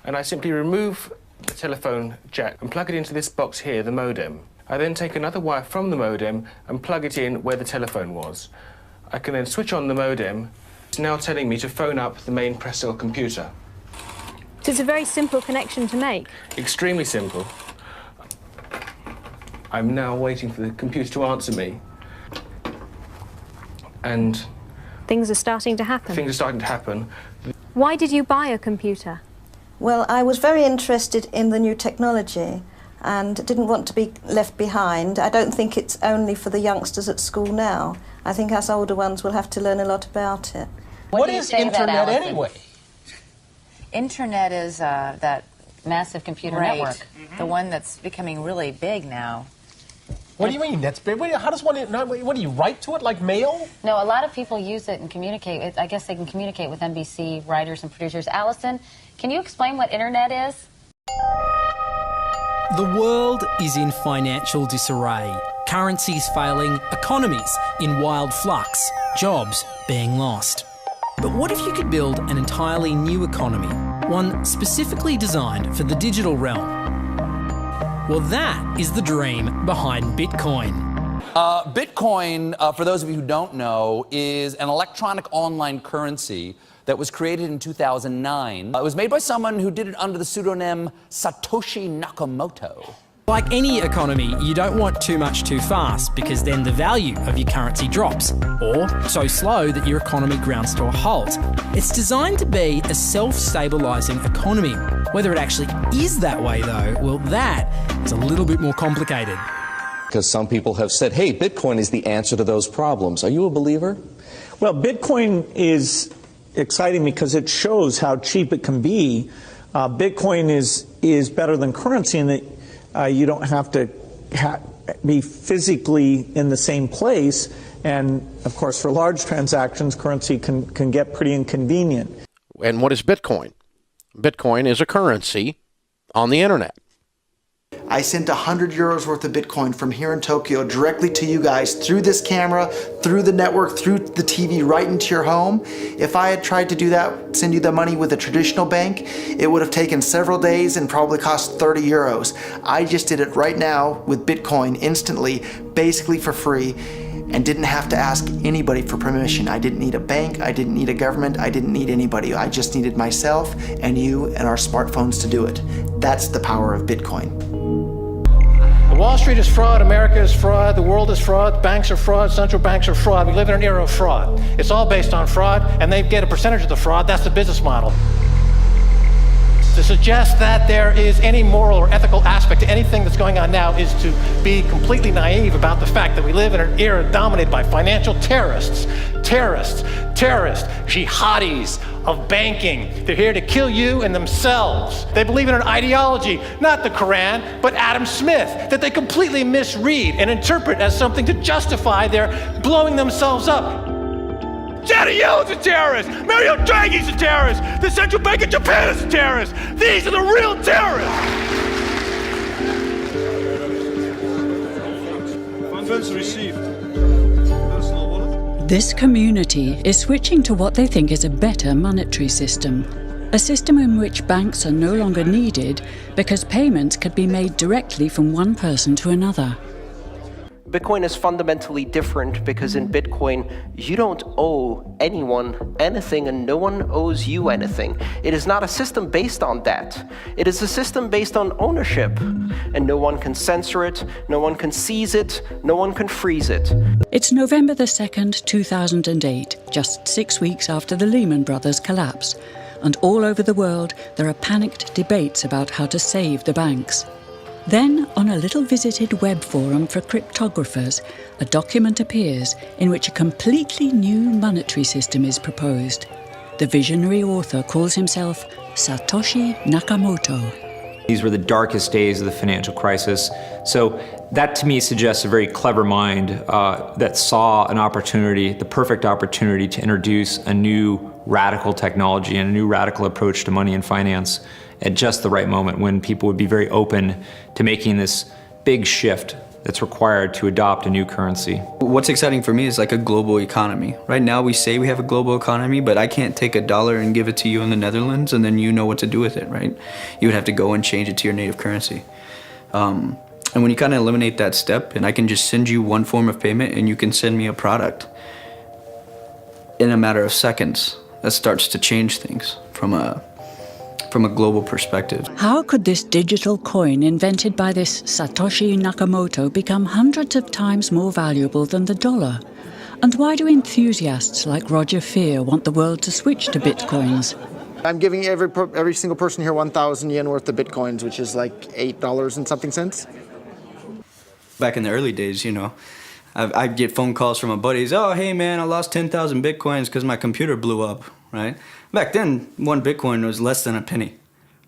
and I simply remove the telephone jack and plug it into this box here, the modem. I then take another wire from the modem and plug it in where the telephone was. I can then switch on the modem. It's now telling me to phone up the main Pressel computer. So it's a very simple connection to make. Extremely simple. I'm now waiting for the computer to answer me. And things are starting to happen. Things are starting to happen. Why did you buy a computer? Well, I was very interested in the new technology and didn't want to be left behind. I don't think it's only for the youngsters at school now. I think us older ones will have to learn a lot about it. What is Internet anyway? Internet is that massive computer network, the one that's becoming really big now. What do you mean? That's big. How does one? What do you write to it like mail? No, a lot of people use it and communicate. I guess they can communicate with NBC writers and producers. Allison, can you explain what Internet is? The world is in financial disarray. Currencies failing, economies in wild flux, jobs being lost. But what if you could build an entirely new economy, one specifically designed for the digital realm? Well, that is the dream behind Bitcoin. Bitcoin, for those of you who don't know, is an electronic online currency that was created in 2009. It was made by someone who did it under the pseudonym Satoshi Nakamoto. Like any economy, you don't want too much too fast because then the value of your currency drops, or so slow that your economy grounds to a halt. It's designed to be a self-stabilising economy. Whether it actually is that way though, well, that is a little bit more complicated. Because some people have said, hey, Bitcoin is the answer to those problems. Are you a believer? Well, Bitcoin is exciting because it shows how cheap it can be. Bitcoin is better than currency in that you don't have to be physically in the same place. And, of course, for large transactions, currency can get pretty inconvenient. And what is Bitcoin? Bitcoin is a currency on the internet. I sent 100 euros worth of Bitcoin from here in Tokyo directly to you guys through this camera, through the network, through the TV, right into your home. If I had tried to do that, send you the money with a traditional bank, it would have taken several days and probably cost 30 euros. I just did it right now with Bitcoin instantly, basically for free, and didn't have to ask anybody for permission. I didn't need a bank, I didn't need a government, I didn't need anybody. I just needed myself and you and our smartphones to do it. That's the power of Bitcoin. Wall Street is fraud, America is fraud, the world is fraud, banks are fraud, central banks are fraud. We live in an era of fraud. It's all based on fraud, and they get a percentage of the fraud. That's the business model. To suggest that there is any moral or ethical aspect to anything that's going on now is to be completely naive about the fact that we live in an era dominated by financial terrorists, jihadis of banking. They're here to kill you and themselves. They believe in an ideology, not the Quran, but Adam Smith, that they completely misread and interpret as something to justify their blowing themselves up. Janet Yellen's a terrorist! Mario Draghi's a terrorist! The Central Bank of Japan is a terrorist! These are the real terrorists! Funds received. This community is switching to what they think is a better monetary system. A system in which banks are no longer needed because payments could be made directly from one person to another. Bitcoin is fundamentally different because in Bitcoin, you don't owe anyone anything and no one owes you anything. It is not a system based on debt. It is a system based on ownership. And no one can censor it, no one can seize it, no one can freeze it. It's November the 2nd, 2008, just 6 weeks after the Lehman Brothers collapse. And all over the world, there are panicked debates about how to save the banks. Then, on a little visited web forum for cryptographers, a document appears in which a completely new monetary system is proposed. The visionary author calls himself Satoshi Nakamoto. These were the darkest days of the financial crisis. So that to me suggests a very clever mind that saw an opportunity, the perfect opportunity to introduce a new radical technology and a new radical approach to money and finance at just the right moment when people would be very open to making this big shift that's required to adopt a new currency. What's exciting for me is like a global economy. Right now we say we have a global economy, but I can't take $1 and give it to you in the Netherlands and then you know what to do with it, right? You would have to go and change it to your native currency. And when you kind of eliminate that step, and I can just send you one form of payment and you can send me a product in a matter of seconds, that starts to change things from a global perspective. How could this digital coin invented by this Satoshi Nakamoto become hundreds of times more valuable than the dollar? And why do enthusiasts like Roger Fear want the world to switch to bitcoins? I'm giving every single person here 1,000 yen worth of bitcoins, which is like $8 and something cents. Back in the early days, you know, I'd get phone calls from my buddies. Oh, hey man, I lost 10,000 bitcoins because my computer blew up, right? Back then, one bitcoin was less than a penny,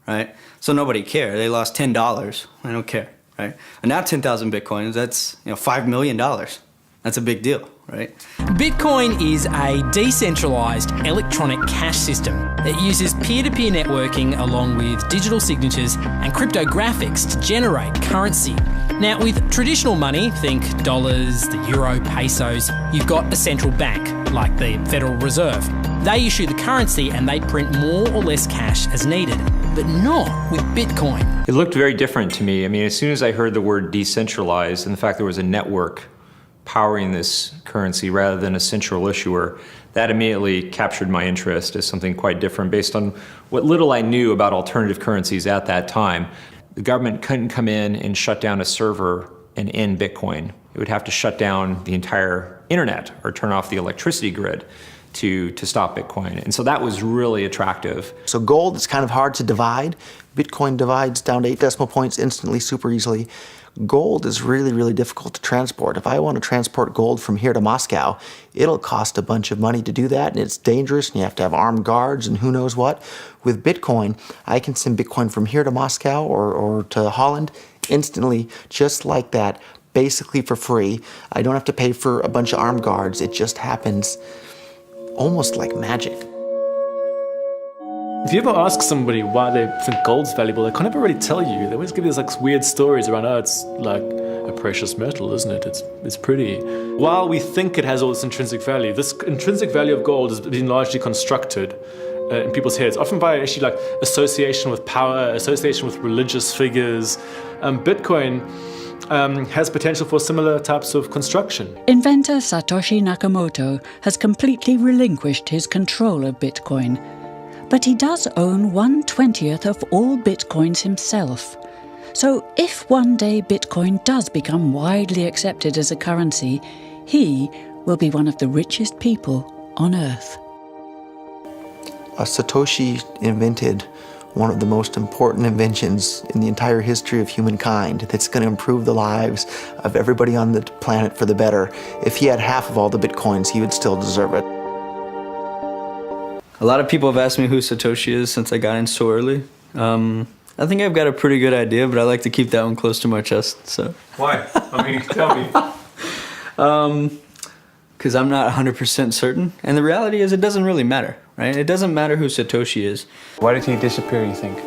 right? So nobody cared. They lost $10. I don't care, right? And now 10,000 bitcoins, that's $5 million. That's a big deal, right? Bitcoin is a decentralised electronic cash system that uses peer-to-peer networking along with digital signatures and cryptographics to generate currency. Now, with traditional money, think dollars, the euro, pesos, you've got a central bank, like the Federal Reserve. They issue the currency and they print more or less cash as needed, but not with Bitcoin. It looked very different to me. I mean, as soon as I heard the word decentralized and the fact there was a network powering this currency rather than a central issuer, that immediately captured my interest as something quite different based on what little I knew about alternative currencies at that time. The government couldn't come in and shut down a server and end Bitcoin. It would have to shut down the entire internet or turn off the electricity grid to stop Bitcoin. And so that was really attractive. So gold is kind of hard to divide. Bitcoin divides down to 8 decimal points instantly, super easily. Gold is really, really difficult to transport. If I want to transport gold from here to Moscow, it'll cost a bunch of money to do that, and it's dangerous, and you have to have armed guards and who knows what. With Bitcoin, I can send Bitcoin from here to Moscow or to Holland instantly, just like that, basically for free. I don't have to pay for a bunch of armed guards. It just happens almost like magic. If you ever ask somebody why they think gold's valuable, they can't ever really tell you. They always give you these like weird stories around, oh, it's like a precious metal, isn't it? It's pretty. While we think it has all this intrinsic value, this intrinsic value of gold has been largely constructed in people's heads, often by actually like association with power, association with religious figures. Bitcoin has potential for similar types of construction. Inventor Satoshi Nakamoto has completely relinquished his control of Bitcoin. But he does own 1/20th of all Bitcoins himself. So if one day Bitcoin does become widely accepted as a currency, he will be one of the richest people on Earth. Satoshi invented one of the most important inventions in the entire history of humankind that's going to improve the lives of everybody on the planet for the better. If he had half of all the Bitcoins, he would still deserve it. A lot of people have asked me who Satoshi is since I got in so early. I think I've got a pretty good idea, but I like to keep that one close to my chest. So why? I mean, tell me. Because I'm not 100% certain. And the reality is it doesn't really matter, right? It doesn't matter who Satoshi is. Why did he disappear, you think?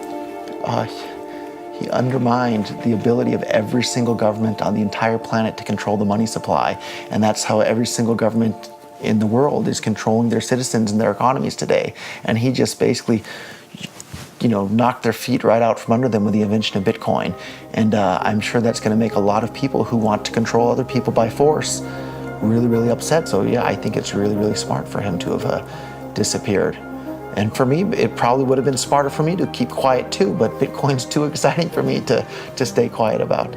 He undermined the ability of every single government on the entire planet to control the money supply. And that's how every single government in the world is controlling their citizens and their economies today. And he just basically, knocked their feet right out from under them with the invention of Bitcoin. And I'm sure that's going to make a lot of people who want to control other people by force really, really upset. So yeah, I think it's really, really smart for him to have disappeared. And for me, it probably would have been smarter for me to keep quiet too, but Bitcoin's too exciting for me to stay quiet about.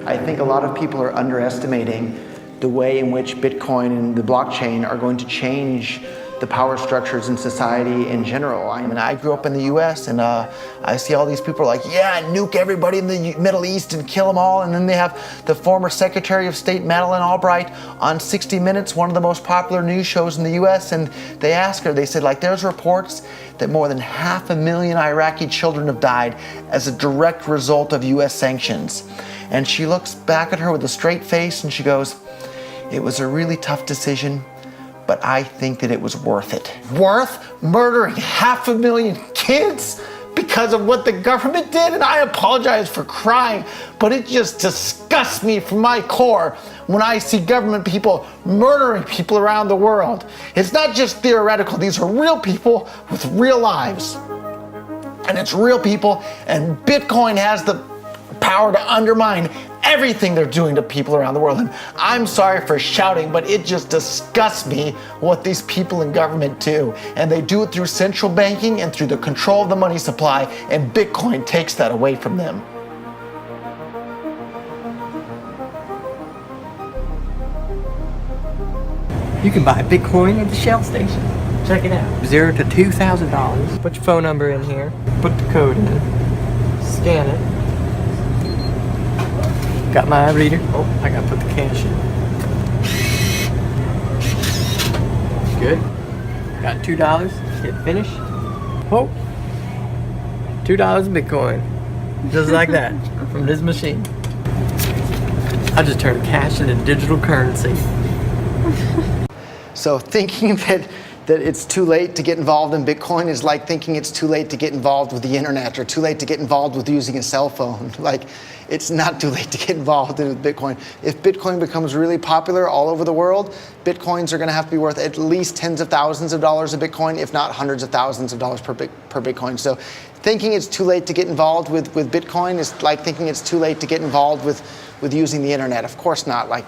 I think a lot of people are underestimating the way in which Bitcoin and the blockchain are going to change the power structures in society in general. I mean, I grew up in the US and I see all these people like, yeah, nuke everybody in the Middle East and kill them all. And then they have the former Secretary of State Madeleine Albright on 60 Minutes, one of the most popular news shows in the US. And they asked her, they said, like, there's reports that more than 500,000 Iraqi children have died as a direct result of US sanctions. And she looks back at her with a straight face and she goes, it was a really tough decision, but I think that it was worth it. Worth murdering 500,000 kids? because of what the government did, and I apologize for crying, but it just disgusts me from my core when I see government people murdering people around the world. It's not just theoretical, these are real people with real lives. And it's real people, and Bitcoin has the power to undermine everything they're doing to people around the world. And I'm sorry for shouting, but it just disgusts me what these people in government do. And they do it through central banking and through the control of the money supply, and Bitcoin takes that away from them. You can buy Bitcoin at the Shell station. Check it out. $0 to $2,000. Put your phone number in here. Put the code in. Scan it. Got my reader. Oh, I gotta put the cash in. Good. Got $2. Hit finish. Oh. $2 Bitcoin. Just like that. From this machine. I just turned cash into digital currency. So thinking that it's too late to get involved in Bitcoin is like thinking it's too late to get involved with the internet or too late to get involved with using a cell phone. Like, it's not too late to get involved in Bitcoin. If Bitcoin becomes really popular all over the world, Bitcoins are going to have to be worth at least tens of thousands of dollars a Bitcoin, if not hundreds of thousands of dollars per Bitcoin. So thinking it's too late to get involved with Bitcoin is like thinking it's too late to get involved with using the internet. Of course not. Like,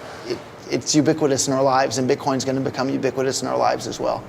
it's ubiquitous in our lives, and Bitcoin's going to become ubiquitous in our lives as well.